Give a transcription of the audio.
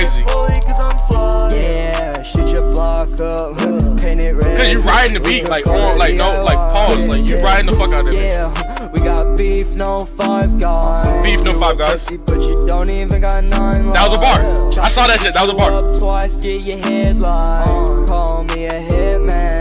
crazy. Yeah, shoot your block up, paint it red. Cause you riding the beat like on, like no, like pause, like you riding the fuck out of it. Yeah, we got beef, no five guys. Beef, no five guys. But you don't even got 9 That was a bar. I saw that shit. That was a bar. Twice, get your headline. Call me a hitman.